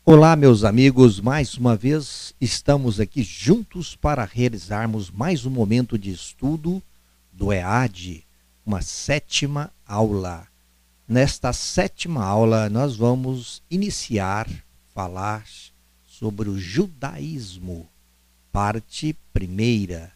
Olá, meus amigos, mais uma vez estamos aqui juntos para realizarmos mais um momento de estudo do EAD, uma sétima aula. Nesta sétima aula, nós vamos falar sobre o judaísmo, parte primeira,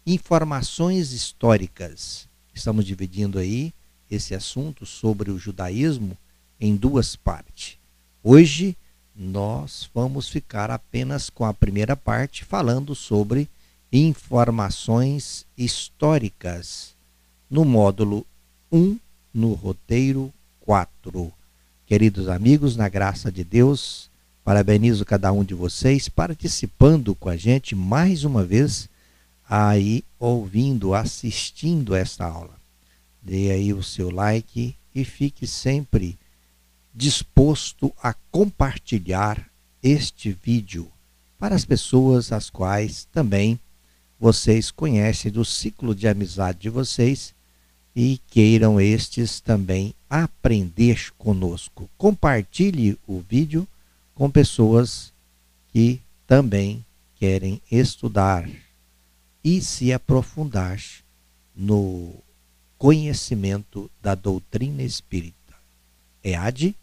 informações históricas. Estamos dividindo aí esse assunto sobre o judaísmo em duas partes. Hoje, nós vamos ficar apenas com a primeira parte, falando sobre informações históricas, no módulo 1, no roteiro 4. Queridos amigos, na graça de Deus, parabenizo cada um de vocês participando com a gente mais uma vez, aí ouvindo, assistindo esta aula. Dê aí o seu like e fique sempre disposto a compartilhar este vídeo para as pessoas as quais também vocês conhecem do ciclo de amizade de vocês e queiram estes também aprender conosco. Compartilhe o vídeo com pessoas que também querem estudar e se aprofundar no conhecimento da doutrina espírita. EAD,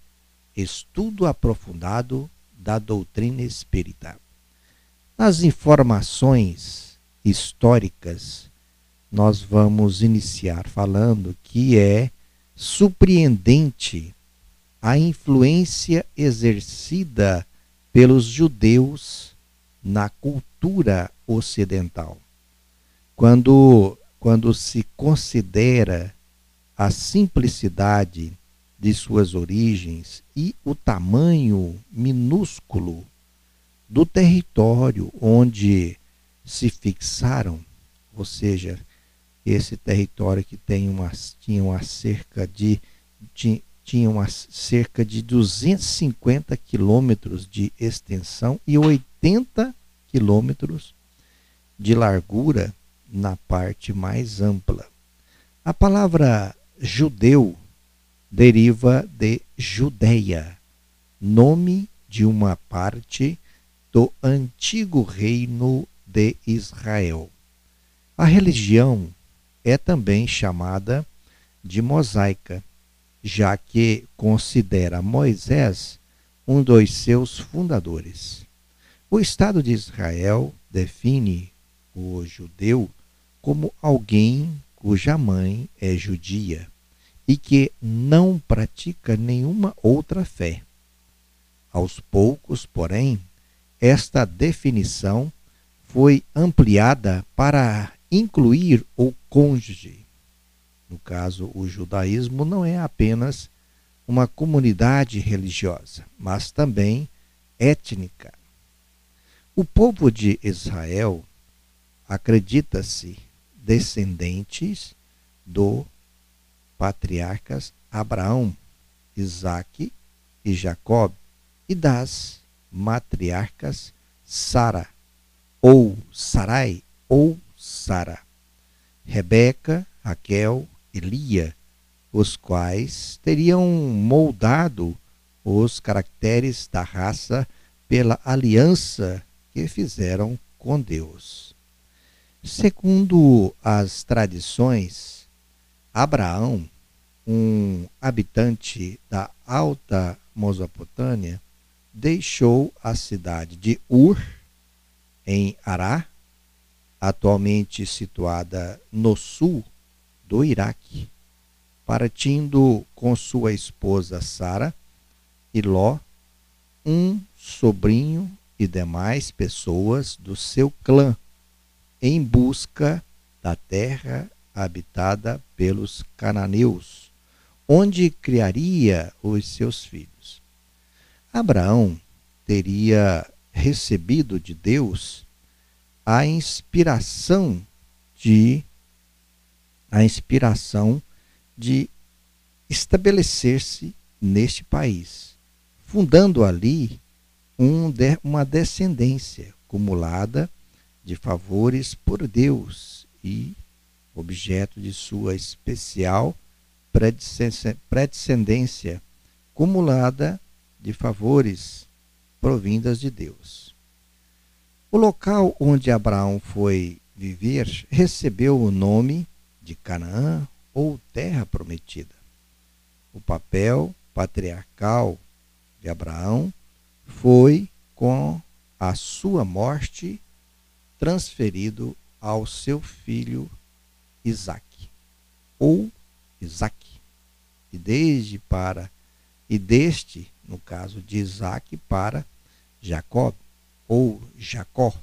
Estudo Aprofundado da Doutrina Espírita. Nas informações históricas, nós vamos iniciar falando que é surpreendente a influência exercida pelos judeus na cultura ocidental. Quando se considera a simplicidade de suas origens e o tamanho minúsculo do território onde se fixaram, ou seja, esse território que tinha cerca de 250 quilômetros de extensão e 80 quilômetros de largura na parte mais ampla. A palavra judeu deriva de Judeia, nome de uma parte do antigo reino de Israel. A religião é também chamada de mosaica, já que considera Moisés um dos seus fundadores. O Estado de Israel define o judeu como alguém cuja mãe é judia e que não pratica nenhuma outra fé. Aos poucos, porém, esta definição foi ampliada para incluir o cônjuge. No caso, o judaísmo não é apenas uma comunidade religiosa, mas também étnica. O povo de Israel acredita-se descendentes do patriarcas Abraão, Isaque e Jacob, e das matriarcas Sara, ou Sarai, ou Sara, Rebeca, Raquel e Lia, os quais teriam moldado os caracteres da raça pela aliança que fizeram com Deus. Segundo as tradições, Abraão, um habitante da Alta Mesopotâmia, deixou a cidade de Ur, em Ará, atualmente situada no sul do Iraque, partindo com sua esposa Sara e Ló, um sobrinho e demais pessoas do seu clã, em busca da terra habitada pelos cananeus, onde criaria os seus filhos. Abraão teria recebido de Deus a inspiração de estabelecer-se neste país, fundando ali uma descendência acumulada de favores por Deus e objeto de sua especial predescendência, acumulada de favores provindas de Deus. O local onde Abraão foi viver recebeu o nome de Canaã ou Terra Prometida. O papel patriarcal de Abraão foi, com a sua morte, transferido ao seu filho Isaque, ou Isaque, e deste, no caso de Isaque, para Jacó, ou Jacó,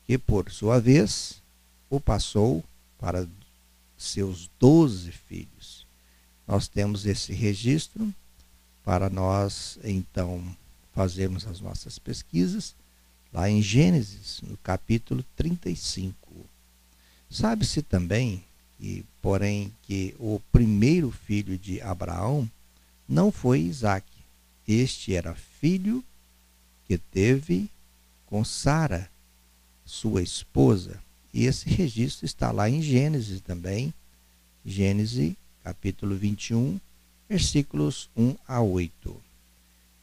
que por sua vez o passou para seus 12 filhos. Nós temos esse registro para nós então fazermos as nossas pesquisas lá em Gênesis, no capítulo 35. Sabe-se também que o primeiro filho de Abraão não foi Isaque. Este era filho que teve com Sara, sua esposa. E esse registro está lá em Gênesis também. Gênesis, capítulo 21, versículos 1 a 8.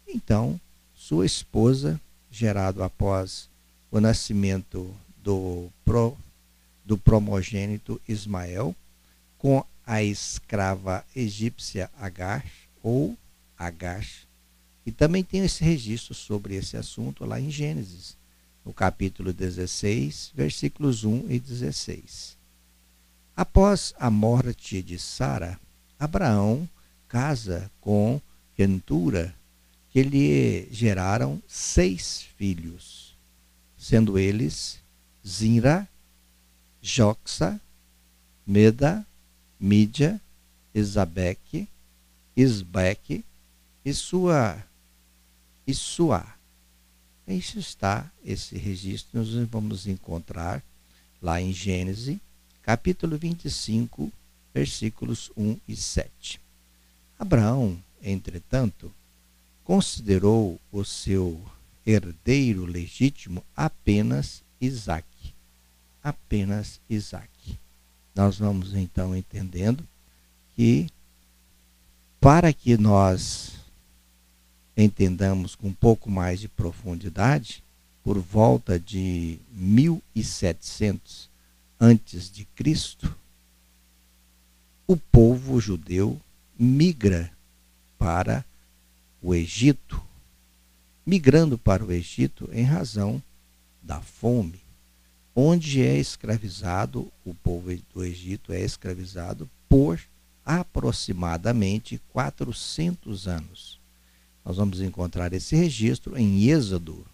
Então, sua esposa, gerado após o nascimento do primogênito Ismael, com a escrava egípcia Agar, ou Agar. E também tem esse registro sobre esse assunto lá em Gênesis, no capítulo 16, versículos 1 e 16. Após a morte de Sara, Abraão casa com Quentura, que lhe geraram 6 filhos, sendo eles Zinra, Joxa, Meda, Mídia, Esabeque, Isbeque e Suá. Isso está, esse registro nós vamos encontrar lá em Gênesis, capítulo 25, versículos 1 e 7. Abraão, entretanto, considerou o seu herdeiro legítimo apenas Isaque. Apenas Isaque. Nós vamos então entendendo que, para que nós entendamos com um pouco mais de profundidade, por volta de 1700 antes de Cristo, o povo judeu migra para o Egito, migrando para o Egito em razão da fome, onde é escravizado, o povo do Egito é escravizado por aproximadamente 400 anos. Nós vamos encontrar esse registro em Êxodo,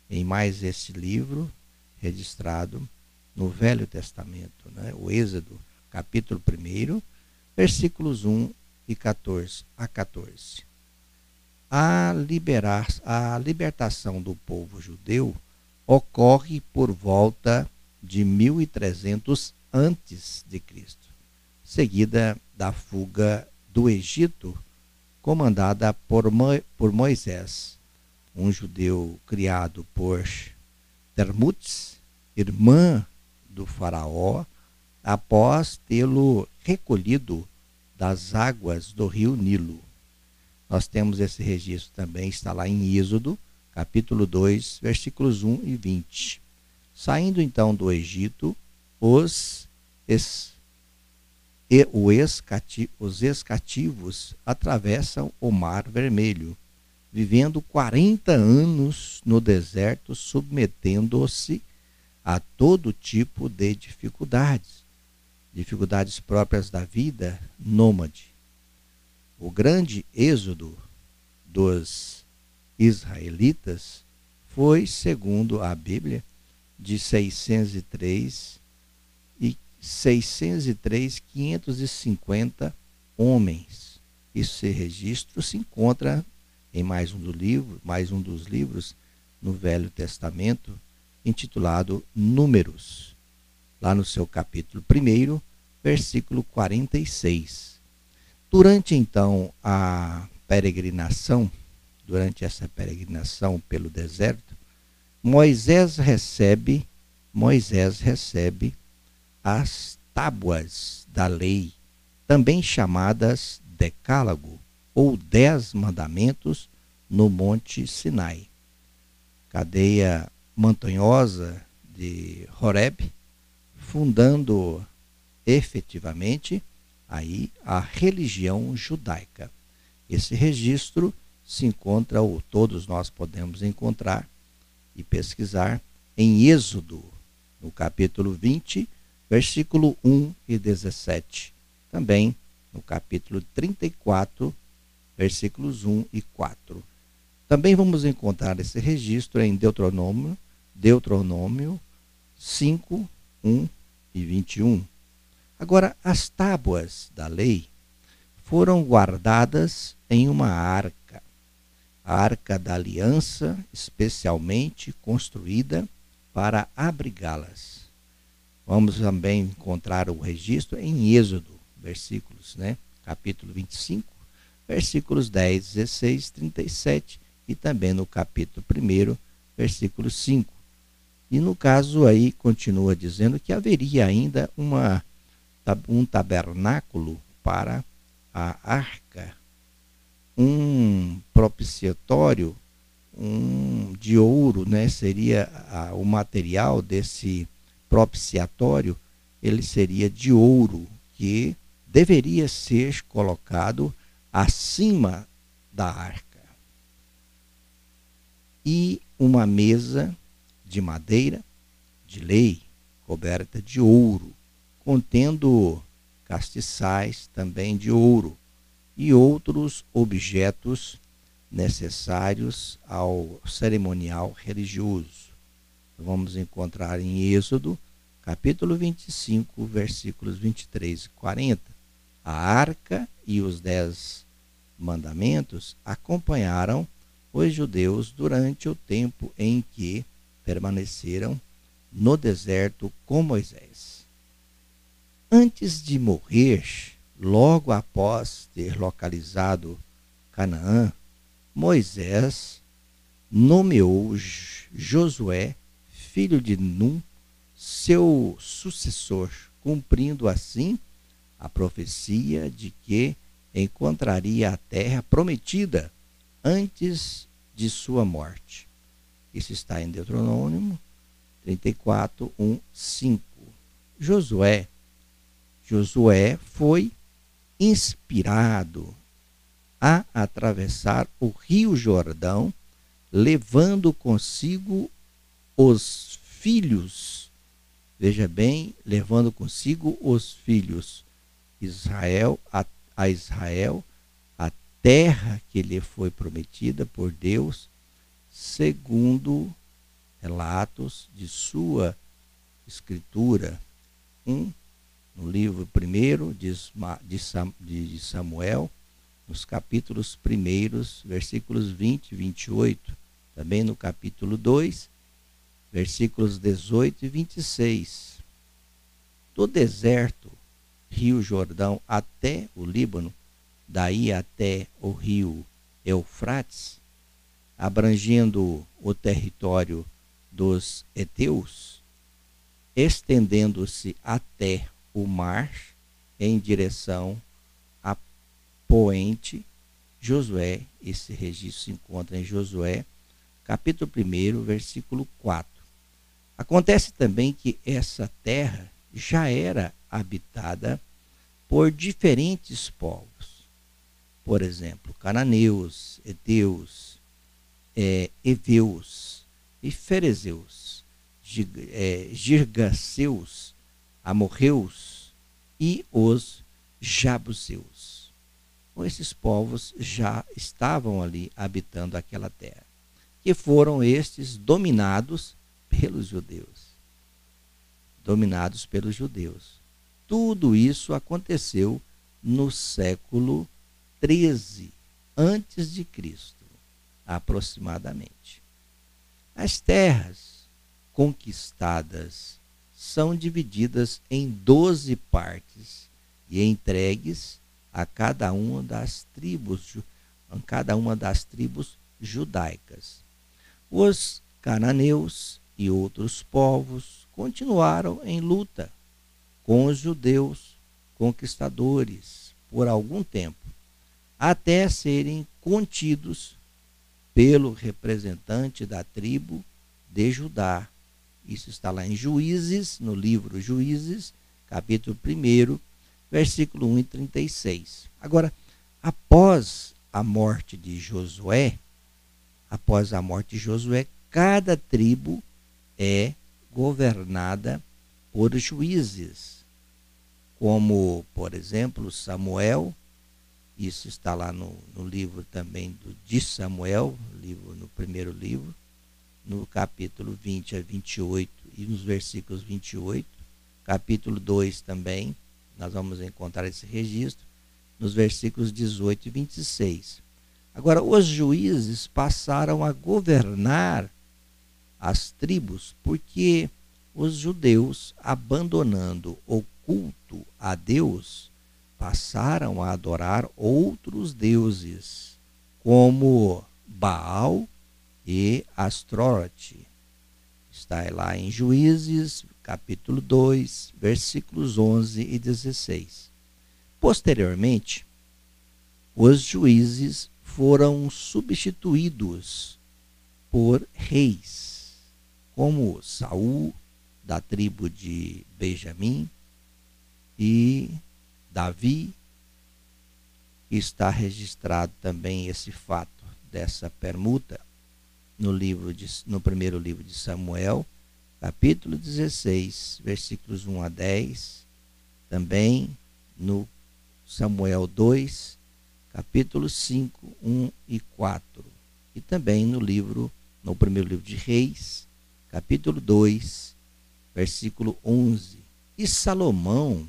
em mais esse livro registrado no Velho Testamento, né? O Êxodo, capítulo 1, versículos 1 e 14 a 14. A libertação do povo judeu ocorre por volta de 1300 antes de Cristo, seguida da fuga do Egito, comandada por Moisés, um judeu criado por Termutes, irmã do faraó, após tê-lo recolhido das águas do rio Nilo. Nós temos esse registro também, está lá em Êxodo, capítulo 2, versículos 1 e 20. Saindo então do Egito, os ex-cativos atravessam o Mar Vermelho, vivendo 40 anos no deserto, submetendo-se a todo tipo de dificuldades próprias da vida nômade. O grande êxodo dos israelitas foi, segundo a Bíblia, de 603, 550 homens. Esse registro se encontra em mais um dos livros no Velho Testamento, intitulado Números, lá no seu capítulo 1, versículo 46. Durante então essa peregrinação pelo deserto, Moisés recebe as tábuas da lei, também chamadas Decálogo ou 10 mandamentos, no Monte Sinai. cadeia montanhosa de Horeb, fundando efetivamente aí a religião judaica. Esse registro se encontra, ou todos nós podemos encontrar e pesquisar, em Êxodo, no capítulo 20, versículo 1 e 17. Também no capítulo 34, versículos 1 e 4. Também vamos encontrar esse registro em Deuteronômio 5, 1 e 21. Agora, as tábuas da lei foram guardadas em uma arca, a Arca da Aliança, especialmente construída para abrigá-las. Vamos também encontrar o registro em Êxodo, capítulo 25, versículos 10, 16, 37, e também no capítulo 1, versículo 5. E no caso aí continua dizendo que haveria ainda um tabernáculo para a arca, um propiciatório de ouro, seria o material desse propiciatório, ele seria de ouro, que deveria ser colocado acima da arca. E uma mesa de madeira de lei, coberta de ouro, contendo castiçais também de ouro e outros objetos necessários ao cerimonial religioso. Vamos encontrar em Êxodo, capítulo 25, versículos 23 e 40. A arca e os 10 mandamentos acompanharam os judeus durante o tempo em que permaneceram no deserto com Moisés. Antes de morrer, logo após ter localizado Canaã, Moisés nomeou Josué, filho de Num, seu sucessor, cumprindo assim a profecia de que encontraria a terra prometida antes de sua morte. Isso está em Deuteronômio 34, 1, 5. Josué foi inspirado a atravessar o Rio Jordão, levando consigo os filhos. Veja bem, levando consigo os filhos a Israel, a terra que lhe foi prometida por Deus, segundo relatos de sua escritura. No livro 1 de Samuel, nos capítulos 1, versículos 20 e 28. Também no capítulo 2, versículos 18 e 26. Do deserto, Rio Jordão, até o Líbano, daí até o rio Eufrates, abrangendo o território dos heteus, estendendo-se até o mar em direção a Poente, Josué. Esse registro se encontra em Josué, capítulo 1, versículo 4. Acontece também que essa terra já era habitada por diferentes povos. Por exemplo, cananeus, heteus, heveus e ferezeus, girgaceus, amorreus e os jabuseus. Esses povos já estavam ali habitando aquela terra, que foram estes dominados pelos judeus. Tudo isso aconteceu no século 13 antes de Cristo, aproximadamente. As terras conquistadas são divididas em 12 partes e entregues a cada uma das tribos judaicas. Os cananeus e outros povos continuaram em luta com os judeus conquistadores por algum tempo, até serem contidos pelo representante da tribo de Judá. Isso está lá em Juízes, no livro Juízes, capítulo 1, versículo 1 e 36. Agora, após a morte de Josué, cada tribo é governada por juízes, como, por exemplo, Samuel. Isso está lá no livro também de Samuel, no primeiro livro, no capítulo 20 a 28 e nos versículos 28. Capítulo 2 também, nós vamos encontrar esse registro, nos versículos 18 e 26. Agora, os juízes passaram a governar as tribos porque os judeus, abandonando o culto a Deus, passaram a adorar outros deuses, como Baal e Astrote. Está lá em Juízes, capítulo 2, versículos 11 e 16. Posteriormente, os juízes foram substituídos por reis, como Saul, da tribo de Benjamim, e Davi. Está registrado também esse fato dessa permuta no primeiro livro de Samuel, capítulo 16, versículos 1 a 10, também no Samuel 2, capítulo 5, 1 e 4, e também no primeiro livro de Reis, capítulo 2, versículo 11. E Salomão,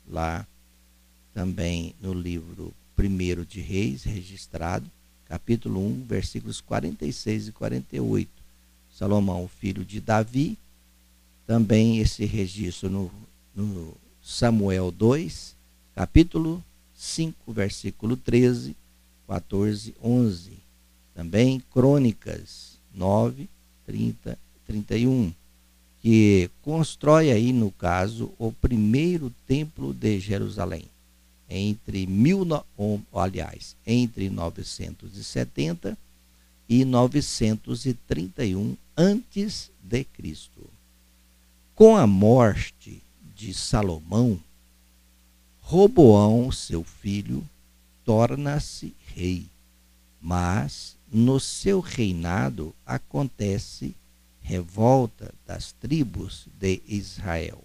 lá também no livro 1 de Reis, registrado, capítulo 1, versículos 46 e 48. Salomão, filho de Davi, também esse registro no Samuel 2, capítulo 5, versículo 13, 14, 11. Também Crônicas 9, 30, 31, que constrói aí, no caso, o primeiro templo de Jerusalém, entre 970 e 931 antes de Cristo. Com a morte de Salomão, Roboão, seu filho, torna-se rei, mas no seu reinado acontece revolta das tribos de Israel.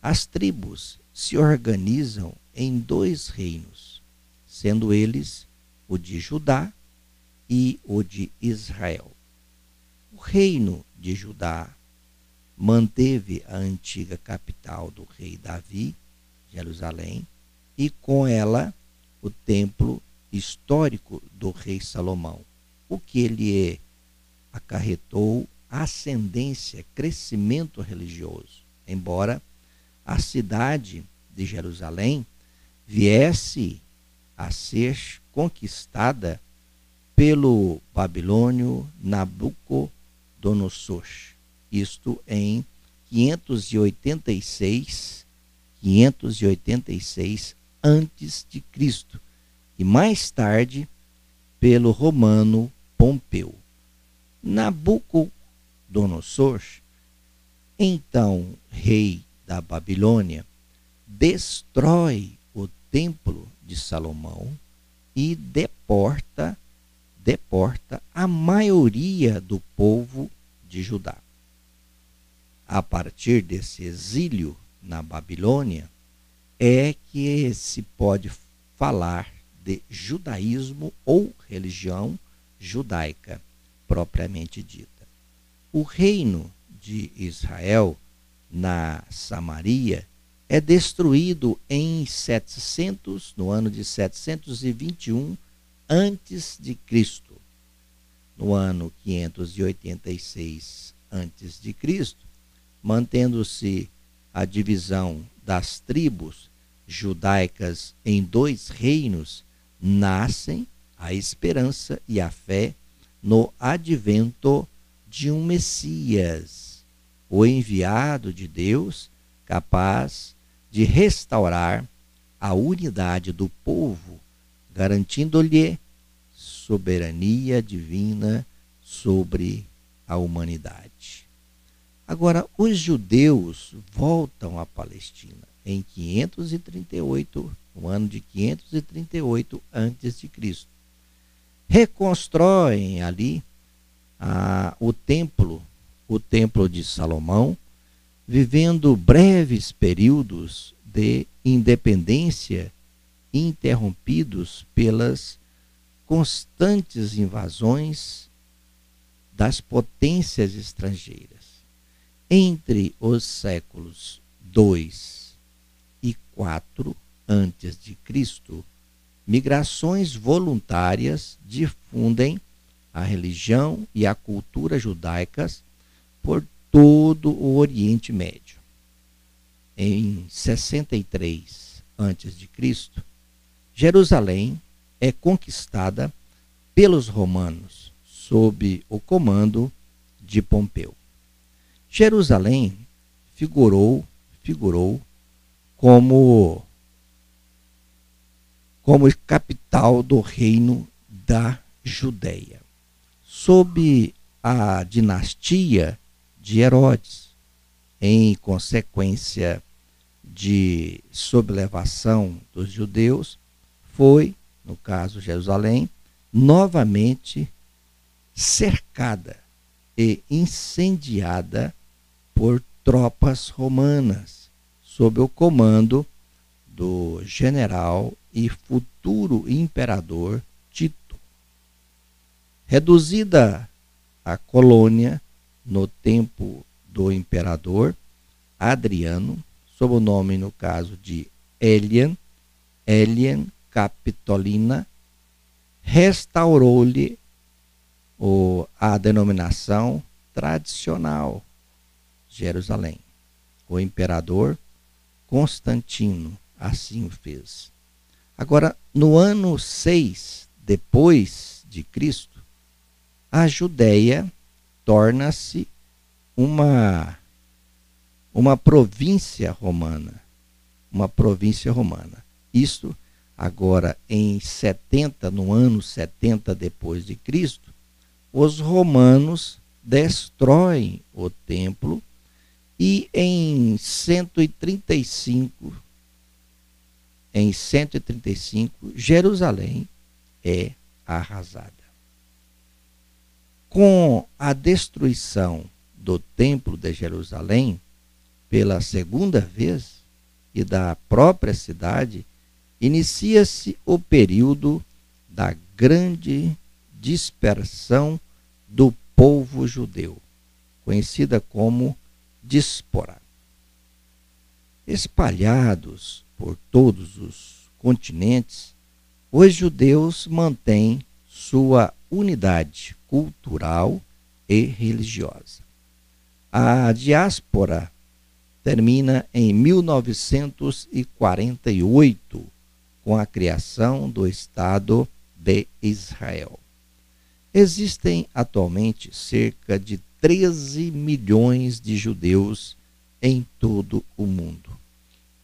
As tribos se organizam em 2 reinos, sendo eles o de Judá e o de Israel. O reino de Judá manteve a antiga capital do rei Davi, Jerusalém, e com ela o templo histórico do rei Salomão, o que lhe acarretou ascendência, crescimento religioso, embora a cidade de Jerusalém viesse a ser conquistada pelo babilônio Nabucodonosor, isto em 586 antes de Cristo, e mais tarde pelo romano Pompeu. Nabucodonosor, então rei da Babilônia, destrói o templo de Salomão e deporta a maioria do povo de Judá. A partir desse exílio na Babilônia é que se pode falar de judaísmo ou religião judaica propriamente dita. O reino de Israel na Samaria é destruído no ano de 721 antes de Cristo. No ano 586 antes de Cristo, mantendo-se a divisão das tribos judaicas em 2 reinos, nascem a esperança e a fé no advento de um Messias, o enviado de Deus, capaz de restaurar a unidade do povo, garantindo-lhe soberania divina sobre a humanidade. Agora, os judeus voltam à Palestina em 538, no ano de 538 a.C. Reconstroem ali o templo de Salomão, vivendo breves períodos de independência interrompidos pelas constantes invasões das potências estrangeiras. Entre os séculos 2 e 4 a.C., migrações voluntárias difundem a religião e a cultura judaicas por todo o Oriente Médio. Em 63 a.C., Jerusalém é conquistada pelos romanos sob o comando de Pompeu. Jerusalém figurou como capital do reino da Judéia, sob a dinastia de Herodes, em consequência de sublevação dos judeus, foi, no caso Jerusalém, novamente cercada e incendiada por tropas romanas, sob o comando do general e futuro imperador Tito. Reduzida a colônia no tempo do imperador Adriano, sob o nome, no caso, de Aelian Capitolina, restaurou-lhe a denominação tradicional Jerusalém. O imperador Constantino assim o fez. Agora, no ano 6 depois de Cristo, a Judéia torna-se uma província romana. Isto agora no ano 70 depois de Cristo, os romanos destroem o templo e em 135 Jerusalém é arrasada. Com a destruição do Templo de Jerusalém pela segunda vez e da própria cidade, inicia-se o período da grande dispersão do povo judeu, conhecida como Díspora. Espalhados por todos os continentes, os judeus mantêm sua unidade cultural e religiosa. A diáspora termina em 1948, com a criação do Estado de Israel. Existem atualmente cerca de 13 milhões de judeus em todo o mundo.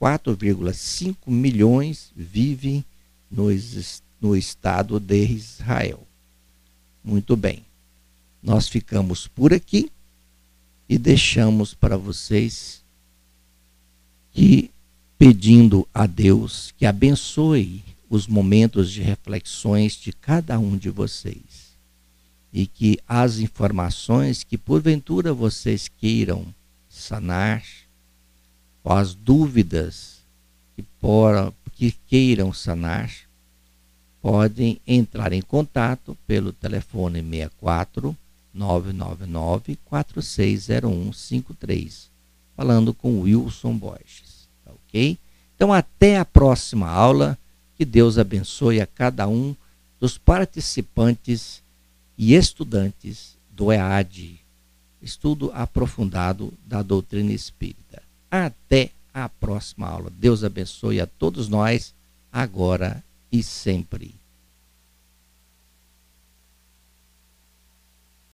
4,5 milhões vivem no Estado de Israel. Muito bem, nós ficamos por aqui e deixamos para vocês que, pedindo a Deus que abençoe os momentos de reflexões de cada um de vocês e que as informações que porventura vocês queiram sanar, ou as dúvidas que queiram sanar, podem entrar em contato pelo telefone 64 999 460153, falando com Wilson Borges, tá ok? Então até a próxima aula, que Deus abençoe a cada um dos participantes e estudantes do EAD, estudo aprofundado da doutrina espírita. Até a próxima aula. Deus abençoe a todos nós, agora e sempre.